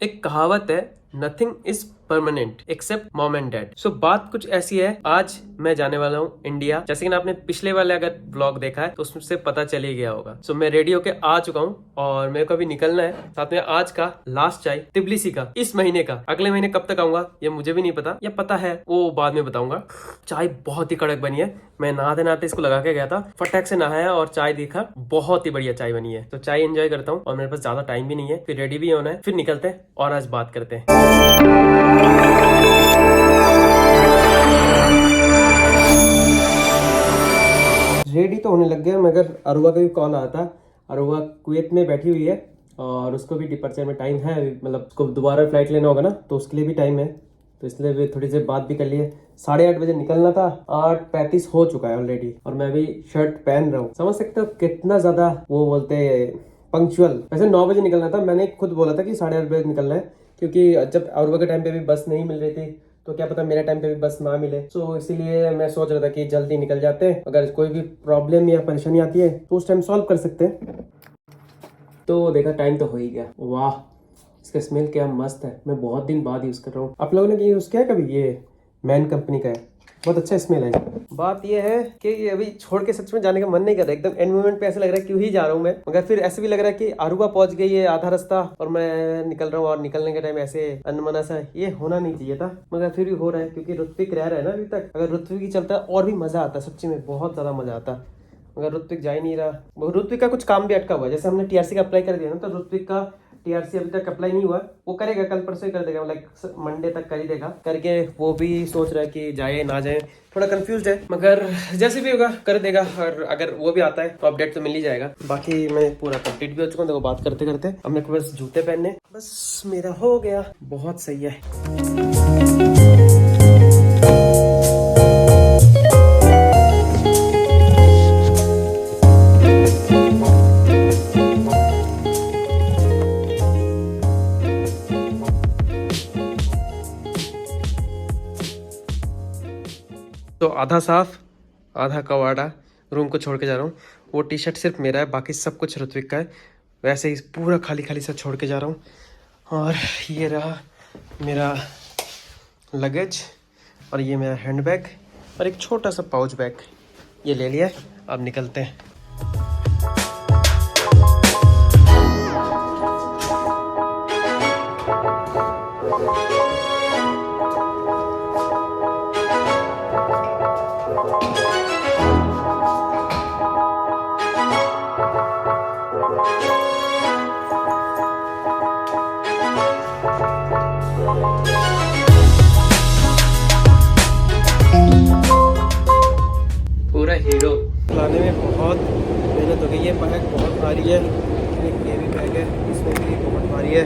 एक कहावत है, nothing is permanent except mom and dad. So बात कुछ ऐसी है, आज मैं जाने वाला हूँ इंडिया। जैसे कि आपने पिछले वाले अगर ब्लॉग देखा है तो उससे पता चल ही गया होगा। सो मैं रेडी होके आ चुका हूँ और मेरे को अभी निकलना है। साथ में आज का लास्ट चाय तिबलिसी का, इस महीने का। अगले महीने कब तक आऊंगा ये मुझे भी नहीं पता, या पता है वो बाद में बताऊंगा। चाय बहुत ही कड़क बनी है। मैं नहाते नहाते इसको लगा के गया था, फटाक से नहाया और चाय देखा, बहुत ही बढ़िया चाय बनी है। तो चाय एंजॉय करता हूँ और मेरे पास ज्यादा टाइम भी नहीं है, फिर रेडी भी होना है, फिर निकलते हैं और आज बात करते हैं। रेडी तो होने लग गया, मगर अरुआ का भी कॉल आया था। अरुआ कुवैत में बैठी हुई है और उसको भी डिपार्चर में टाइम है अभी, मतलब उसको दोबारा फ्लाइट लेना होगा ना, तो उसके लिए भी टाइम है। तो इसलिए भी थोड़ी देर बात भी कर लिए। 8:30 बजे निकलना था, 8:35 हो चुका है ऑलरेडी और मैं अभी शर्ट पहन रहा हूँ। समझ सकते हो कितना ज्यादा वो बोलते हैं पंक्चुअल। वैसे 9 बजे निकलना था, मैंने खुद बोला था कि 8:30 बजे निकलना है, क्योंकि जब अरुआ के टाइम पे भी बस नहीं मिल रही थी तो क्या पता मेरे टाइम पे भी बस ना मिले। सो इसीलिए मैं सोच रहा था कि जल्दी निकल जाते हैं, अगर कोई भी प्रॉब्लम या परेशानी आती है तो उस टाइम सॉल्व कर सकते हैं। तो देखा टाइम तो हो ही गया। वाह, इसका स्मेल क्या मस्त है। मैं बहुत दिन बाद यूज कर रहा हूँ। आप लोगों ने यूज किया कभी? ये मैन कंपनी का है, बहुत अच्छा स्मेल है। बात ये है कि अभी छोड़ के सच में जाने का मन नहीं कर रहा। एकदम एंड मोमेंट पे ऐसा लग रहा है क्यों ही जा रहा हूँ मैं, मगर फिर ऐसे भी लग रहा है कि अरुआ पहुंच गई है आधा रास्ता और मैं निकल रहा हूँ, और निकलने के टाइम ऐसे अनमना सा ये होना नहीं चाहिए था, मगर फिर भी हो रहा है क्योंकि ऋत्विक रह रहा है ना अभी तक। अगर ऋत्विक ही चलता और भी मजा आता, सच्ची में बहुत ज्यादा मजा आता, मगर ऋत्विक जा ही नहीं रहा। ऋत्विक का कुछ काम भी अटका हुआ है। जैसे हमने टीआरसी का अप्लाई कर दिया ना, तो ऋत्विक का टीआरसी अभी तक अप्लाई नहीं हुआ। वो करेगा, कल परसों ही कर देगा, लाइक मंडे तक कर ही देगा। करके वो भी सोच रहा है कि जाए ना जाए, थोड़ा कंफ्यूज है, मगर जैसे भी होगा कर देगा। और अगर वो भी आता है तो अपडेट तो मिल ही जाएगा। बाकी मैं पूरा कंप्लीट भी हो चुका हूँ। देखो बात करते करते अब मेरे को बस जूते पहनने, बस मेरा हो गया। बहुत सही है। तो आधा साफ आधा कवाड़ा रूम को छोड़ के जा रहा हूँ। वो टी शर्ट सिर्फ मेरा है, बाकी सब कुछ ऋत्विक का है। वैसे ही पूरा खाली खाली सा छोड़ के जा रहा हूँ। और ये रहा मेरा लगेज, और ये मेरा हैंड बैग और एक छोटा सा पाउच बैग, ये ले लिया। अब निकलते हैं। पूरा हीरो लाने में बहुत मेहनत हो गई है। बैग बहुत भारी है, एक ये भी बैग है, इसमें भी बहुत भारी है।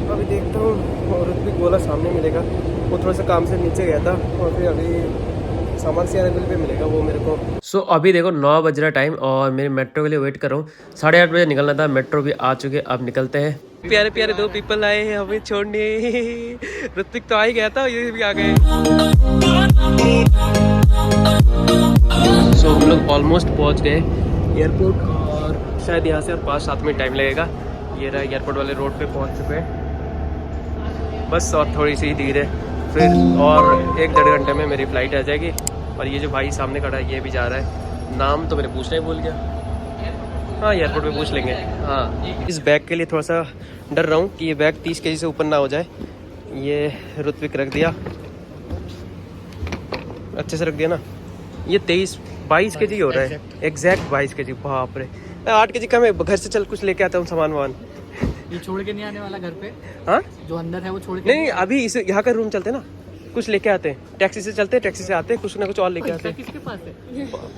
अभी देखता हूँ। और भी बोला सामने मिलेगा, वो थोड़ा सा काम से नीचे गया था, और फिर अभी सामान सियारगुल पे मिलेगा वो मेरे को। सो अभी देखो 9 बज रहा टाइम और मेरे मेट्रो के लिए वेट कर रहा हूँ। 8:30 बजे निकलना था, मेट्रो भी आ चुके, अब निकलते हैं। प्यारे प्यारे 2 पीपल आए हैं हमें छोड़ने। ऋत्विक तो आ ही गया था, ये भी आ गए। सो हम लोग ऑलमोस्ट पहुंच गए एयरपोर्ट, और शायद यहाँ से और 5-7 मिनट टाइम लगेगा। ये रहा एयरपोर्ट वाले रोड पे पहुंच चुके हैं, बस और थोड़ी सी देर है, फिर और 1-1.5 घंटे में मेरी फ़्लाइट आ जाएगी। और ये जो भाई सामने खड़ा है ये भी जा रहा है। नाम तो मैंने पूछना ही भूल गया। हाँ, एयरपोर्ट पे पूछ लेंगे। हाँ, इस बैग के लिए थोड़ा सा डर रहा हूँ कि ये बैग 30 kg से ऊपर ना हो जाए। ये ऋत्विक रख दिया, अच्छे से रख दिया ना। ये 22 kg हो रहा है, एग्जैक्ट 22 kg। बाप रे, 8 kg कम है। घर से चल कुछ लेके आता हूँ सामान वामान। ये छोड़ के नहीं आने वाला घर पे? हाँ, जो अंदर है वो छोड़ के नहीं, अभी इसे यहाँ का रूम चलते ना, कुछ लेके आते हैं। टैक्सी से चलते हैं, टैक्सी से आते हैं, कुछ ना कुछ और लेके आते हैं। किसके पास है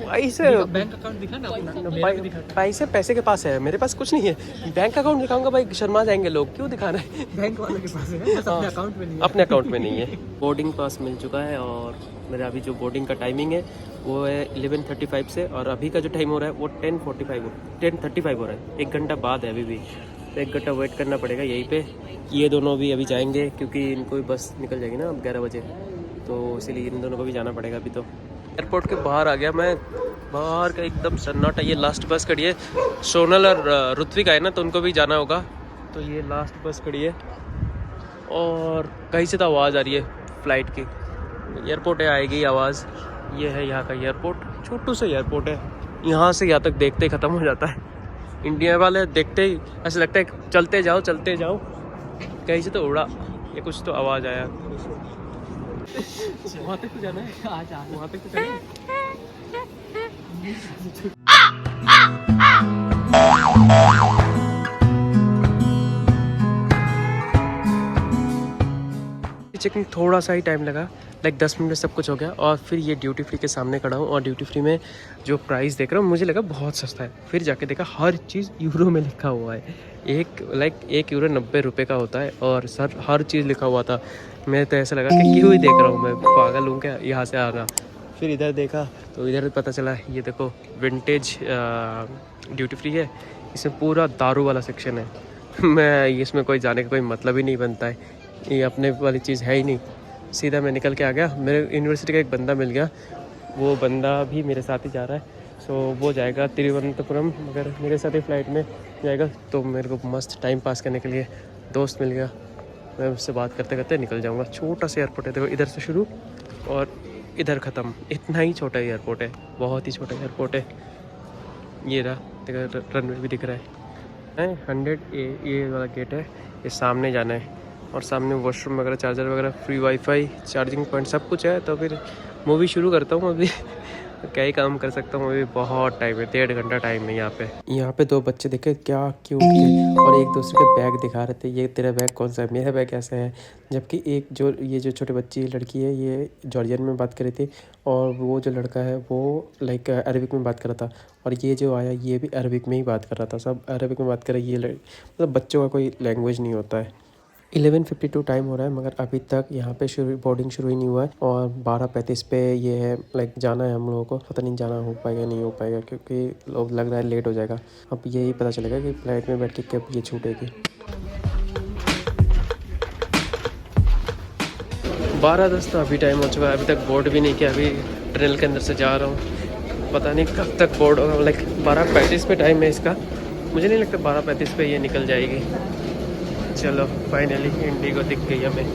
पैसे? बैंक अकाउंट दिखा ना अपना। पैसे के पास है, मेरे पास कुछ नहीं है। बैंक अकाउंट दिखाऊंगा भाई, शर्मा जाएंगे लोग। क्यों दिखाना है? बैंक वाले के पास है, बस अपने अकाउंट में नहीं है। अपने अकाउंट में नहीं है। बोर्डिंग पास मिल चुका है और मेरा अभी जो बोर्डिंग का टाइमिंग है वो है 11:35 से, और अभी का जो टाइम हो रहा है वो 10:35 हो रहा है। 1 घंटा बाद है अभी भी, तो 1 घंटा वेट करना पड़ेगा यहीं पे। ये दोनों भी अभी जाएंगे क्योंकि इनको भी बस निकल जाएगी ना अब 11 बजे, तो इसीलिए इन दोनों को भी जाना पड़ेगा अभी। तो एयरपोर्ट के बाहर आ गया मैं, बाहर का एकदम सन्नाटा। ये लास्ट बस खड़ी है, सोनल और ऋत्विक आए ना तो उनको भी जाना होगा, तो ये लास्ट बस खड़ी है। और कहीं से तो आवाज़ आ रही है फ़्लाइट की। एयरपोर्ट है, आएगी आवाज़। ये है यहाँ का एयरपोर्ट, छोटू सा एयरपोर्ट है। यहाँ से यहाँ तक देखते ही ख़त्म हो जाता है। इंडिया वाले देखते ही ऐसा लगता है चलते जाओ चलते जाओ। कहीं से तो उड़ा, ये कुछ तो आवाज़ आया। वहाँ तक तो जाना है, आज आ वहाँ तक तो जाना है। चेकिंग थोड़ा सा ही टाइम लगा, लाइक 10 मिनट में सब कुछ हो गया। और फिर ये ड्यूटी फ्री के सामने खड़ा हूँ और ड्यूटी फ्री में जो प्राइस देख रहा हूँ मुझे लगा बहुत सस्ता है। फिर जाके देखा हर चीज़ यूरो में लिखा हुआ है। एक यूरो 90 रुपये का होता है और सर हर चीज़ लिखा हुआ था। मैं तो ऐसा लगा कि क्यों ही देख रहा हूँ, मैं पागल हूँ क्या यहाँ से आना। फिर इधर देखा तो इधर पता चला ये देखो विंटेज ड्यूटी फ्री है, इसमें पूरा दारू वाला सेक्शन है। मैं इसमें कोई जाने का कोई मतलब ही नहीं बनता है, ये अपने वाली चीज़ है ही नहीं। सीधा मैं निकल के आ गया। मेरे यूनिवर्सिटी का एक बंदा मिल गया, वो बंदा भी मेरे साथ ही जा रहा है। सो वो जाएगा तिरुवनंतपुरम, मगर मेरे साथ ही फ़्लाइट में जाएगा। तो मेरे को मस्त टाइम पास करने के लिए दोस्त मिल गया, मैं उससे बात करते करते निकल जाऊँगा। छोटा सा एयरपोर्ट है, देखो इधर से शुरू और इधर ख़त्म, इतना ही छोटा एयरपोर्ट है, बहुत ही छोटा एयरपोर्ट है। ये रहा, देखो रनवे भी दिख रहा है। 100 ये वाला गेट है, ये सामने जाना है। और सामने वॉशरूम वगैरह, चार्जर वगैरह, फ्री वाईफाई, चार्जिंग पॉइंट सब कुछ है। तो फिर मूवी शुरू करता हूँ अभी। क्या ही काम कर सकता हूँ, अभी बहुत टाइम है, 1.5 घंटा टाइम है यहाँ पे। यहाँ पे 2 बच्चे देखे क्या क्यूट थे और एक दूसरे के बैग दिखा रहे थे, ये तेरा बैग कौन सा है, मेरा बैग कैसा है। जबकि एक जो छोटे बच्ची लड़की है ये जॉर्जियन में बात कर रही थी और वो जो लड़का है वो लाइक अरबिक में बात कर रहा था। और ये जो आया ये भी अरबिक में ही बात कर रहा था, सब अरबिक में बात कर रहे। ये मतलब बच्चों का कोई लैंग्वेज नहीं होता है। 11:52 टाइम हो रहा है मगर अभी तक यहाँ पे बोर्डिंग शुरू ही नहीं हुआ है। और 12:35 पे ये है, लाइक जाना है हम लोगों को। पता नहीं जाना हो पाएगा नहीं हो पाएगा, क्योंकि लोग लग रहा है लेट हो जाएगा। अब यही पता चलेगा कि फ्लाइट में बैठ के कब ये छूटेगी। 12:10 तो अभी टाइम हो चुका है, अभी तक बोर्ड भी नहीं किया। अभी टनल के अंदर से जा रहा हूँ, पता नहीं कब तक बोर्ड होगा। लाइक 12:35 पे टाइम है इसका, मुझे नहीं लगता 12:35 पे ये निकल जाएगी। चलो फाइनली इंडिगो दिख गई हमें।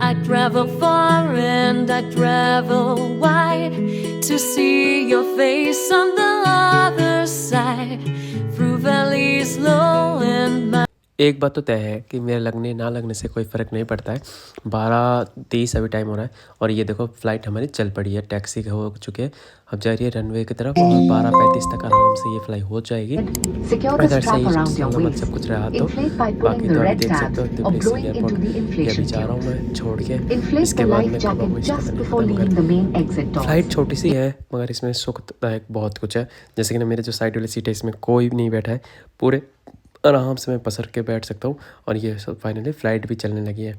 I travel far and I travel wide to see your face on the other side, through valleys low and एक बात तो तय है कि मेरे लगने ना लगने से कोई फ़र्क नहीं पड़ता है। 12:30 अभी टाइम हो रहा है और ये देखो फ़्लाइट हमारी चल पड़ी है, टैक्सी हो चुके हैं। अब जा रही है रनवे की तरफ और 12:35 तक आराम से ये फ्लाई हो जाएगी। इधर से ही सब कुछ रहा तो बाकी तो अभी देख सकते हो त्रिपुरेश्वर एयरपोर्ट। ये अभी जा रहा हूँ मैं छोड़ के, इसके बाद में फ़्लाइट छोटी सी है मगर इसमें सुखदायक बहुत कुछ है। जैसे कि ना मेरे जो साइड वाली सीट है इसमें कोई नहीं बैठा है, पूरे आराम से मैं पसर के बैठ सकता हूँ। और ये सब फाइनली फ़्लाइट भी चलने लगी है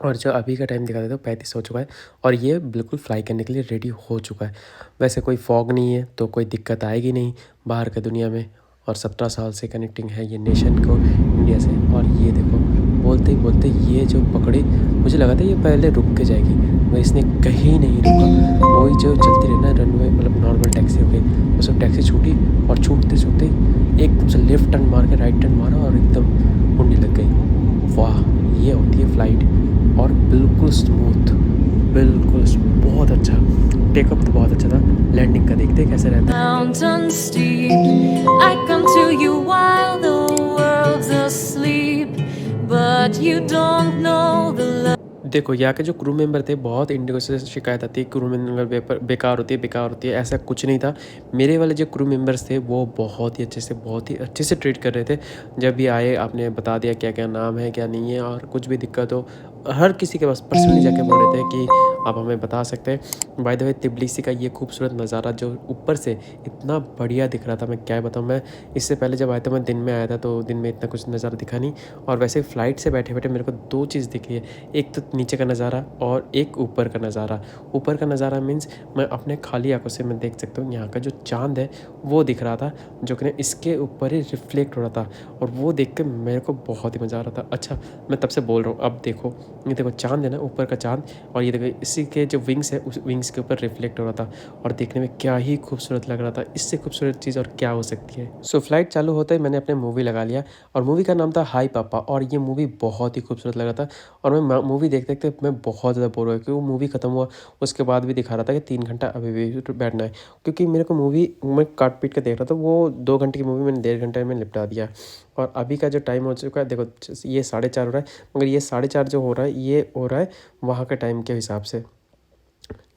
और जो अभी का टाइम दिखा देता हूँ 35 हो चुका है और ये बिल्कुल फ्लाई करने के लिए रेडी हो चुका है। वैसे कोई फॉग नहीं है तो कोई दिक्कत आएगी नहीं बाहर की दुनिया में। और 17 साल से कनेक्टिंग है ये नेशन को इंडिया से। और ये देखो बोलते ही बोलते ये जो पकड़ी, मुझे लगा था ये पहले रुक के जाएगी मगर इसने कहीं नहीं रुका। वही जो चलती रही ना रनवे, मतलब नॉर्मल टैक्सी हो गई, वो सब टैक्सी छूटी और छूटते छूटते एकदम से लेफ्ट टर्न मार के राइट टर्न मारा और एकदम उड़ने लग गई। वाह, ये होती है फ़्लाइट। और बिल्कुल स्मूथ, बिल्कुल बहुत अच्छा। टेकअप तो बहुत अच्छा था, लैंडिंग का देखते कैसे रहता है। mountain steep. I come to you while the world's asleep, but you don't know the love. देखो यहाँ के जो क्रू मेंबर थे, बहुत इंडिगो से शिकायत आती है क्रू मेंबर बेकार होती है। ऐसा कुछ नहीं था। मेरे वाले जो क्रू मेंबर्स थे वो बहुत ही अच्छे से ट्रीट कर रहे थे। जब भी आए आपने बता दिया क्या क्या नाम है क्या नहीं है, और कुछ भी दिक्कत हो हर किसी के पास पर्सनली जाके बोल रहे थे कि आप हमें बता सकते हैं। बाय द वे तिबलिसी का ये खूबसूरत नज़ारा जो ऊपर से इतना बढ़िया दिख रहा था, मैं क्या बताऊँ। मैं इससे पहले जब आया था मैं दिन में आया था तो दिन में इतना कुछ नज़ारा दिखा नहीं। और वैसे फ़्लाइट से बैठे बैठे मेरे को 2 चीज़ दिखी है, एक तो नीचे का नज़ारा और एक ऊपर का नज़ारा। ऊपर का नज़ारा मीन्स मैं अपने खाली आंखों से मैं देख सकता हूँ यहाँ का जो चाँद है वो दिख रहा था, जो कि इसके ऊपर ही रिफ्लेक्ट हो रहा था और वो देख के मेरे को बहुत ही मज़ा आ रहा था। अच्छा मैं तब से बोल रहा हूँ, अब देखो ये देखो चांद है ना, ऊपर का चांद, और ये देखो इसी के जो विंग्स है उस विंग्स के ऊपर रिफ्लेक्ट हो रहा था और देखने में क्या ही खूबसूरत लग रहा था। इससे खूबसूरत चीज़ और क्या हो सकती है। सो फ्लाइट चालू होते ही मैंने अपने मूवी लगा लिया और मूवी का नाम था हाई पापा, और ये मूवी बहुत ही खूबसूरत लग रहा था। और मैं मूवी देखते देखते मैं बहुत ज़्यादा बोर हो गया, क्योंकि वो मूवी खत्म हुआ उसके बाद भी दिखा रहा था कि 3 घंटा अभी भी बैठना है, क्योंकि मेरे को मूवी मैं काट पीट के देख रहा था। वो 2 घंटे की मूवी मैंने 1.5 घंटे में निपटा दिया। और अभी का जो टाइम हो चुका है देखो, ये 4:30 हो रहा है, मगर ये 4:30 जो हो रहा है ये हो रहा है वहाँ के टाइम के हिसाब से,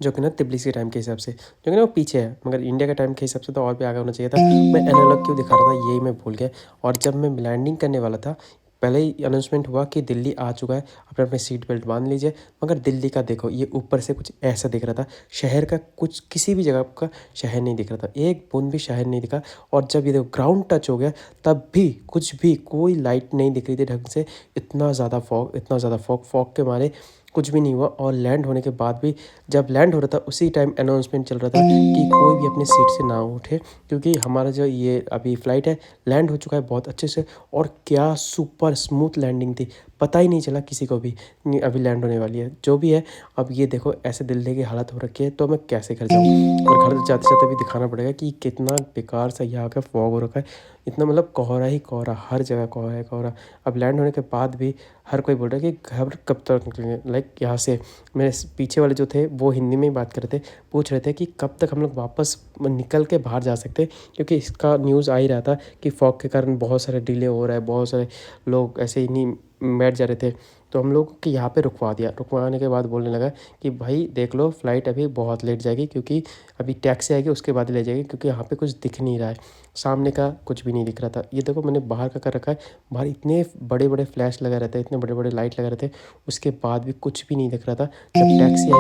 जो कि ना तिब्लिस के टाइम के हिसाब से, जो कि ना वो पीछे है, मगर इंडिया के टाइम के हिसाब से तो और भी आगे होना चाहिए था। मैं एनालॉग क्यों दिखा रहा था यही मैं भूल गया। और जब मैं लैंडिंग करने वाला था, पहले ही अनाउंसमेंट हुआ कि दिल्ली आ चुका है, अपने अपने सीट बेल्ट बांध लीजिए। मगर दिल्ली का देखो, ये ऊपर से कुछ ऐसा दिख रहा था, शहर का कुछ किसी भी जगह का शहर नहीं दिख रहा था, एक बूंद भी शहर नहीं दिखा। और जब ये देखो ग्राउंड टच हो गया, तब भी कुछ भी कोई लाइट नहीं दिख रही थी ढंग से। इतना ज़्यादा फॉग के मारे कुछ भी नहीं हुआ। और लैंड होने के बाद भी, जब लैंड हो रहा था उसी टाइम अनाउंसमेंट चल रहा था कि कोई भी अपनी सीट से ना उठे, क्योंकि हमारा जो ये अभी फ़्लाइट है लैंड हो चुका है बहुत अच्छे से। और क्या सुपर स्मूथ लैंडिंग थी, पता ही नहीं चला किसी को भी नहीं अभी लैंड होने वाली है। जो भी है, अब ये देखो ऐसे दिल्ली की हालत हो रखी है, तो मैं कैसे घर जाऊँ। और घर जाते जाते भी दिखाना पड़ेगा कि कितना बेकार सा यहाँ का फॉग हो रखा है। इतना मतलब कोहरा ही कोहरा, हर जगह कोहरा है कोहरा। अब लैंड होने के बाद भी हर कोई बोल रहा है कि घर कब तक निकलेंगे। लाइक यहाँ से मेरे पीछे वाले जो थे वो हिंदी में ही बात कर रहे थे, पूछ रहे थे कि कब तक हम लोग वापस निकल के बाहर जा सकते हैं, क्योंकि इसका न्यूज़ आ ही रहा था कि फॉग के कारण बहुत सारे डिले हो रहा है, बहुत सारे लोग ऐसे ही नहीं बैठ जा रहे थे। तो हम लोग कि यहाँ पे रुकवा दिया। रुकवाने के बाद बोलने लगा कि भाई देख लो फ़्लाइट अभी बहुत लेट जाएगी, क्योंकि अभी टैक्सी आएगी उसके बाद ले जाएगी, क्योंकि यहाँ पे कुछ दिख नहीं रहा है, सामने का कुछ भी नहीं दिख रहा था। ये देखो मैंने बाहर का कर रखा है, बाहर इतने बड़े बड़े फ्लैश लगा रहते हैं, इतने बड़े बड़े लाइट लगा रहते हैं, उसके बाद भी कुछ भी नहीं दिख रहा था। जब टैक्सी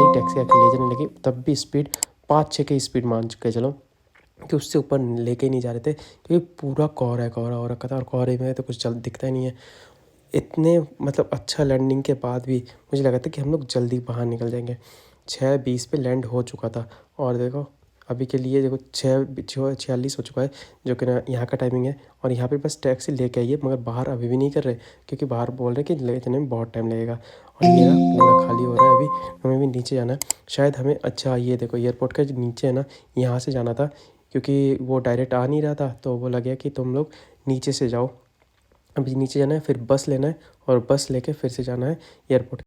आके ले जाने लगी, तब भी स्पीड 5-6 की स्पीड मान के चलो कि उससे ऊपर लेके नहीं जा रहे थे, क्योंकि पूरा कोहरा हो रखा था। और कोहरे में तो कुछ चल दिखता ही नहीं है। इतने मतलब अच्छा लैंडिंग के बाद भी मुझे लगा था कि हम लोग जल्दी बाहर निकल जाएंगे। 6:20 पे लैंड हो चुका था, और देखो अभी के लिए देखो 6:46 हो चुका है, जो कि ना यहाँ का टाइमिंग है। और यहाँ पे बस टैक्सी लेके आइए, मगर बाहर अभी भी नहीं कर रहे, क्योंकि बाहर बोल रहे कि लेने में बहुत टाइम लगेगा। और ये ना पूरा खाली हो रहा है, अभी हमें भी नीचे जाना है शायद हमें। अच्छा ये देखो एयरपोर्ट का जो नीचे है ना, यहाँ से जाना था, क्योंकि वो डायरेक्ट आ नहीं रहा था, तो वो लगे कि तुम लोग नीचे से जाओ। अभी नीचे जाना है, फिर बस लेना है, और बस लेके फिर से जाना है एयरपोर्ट।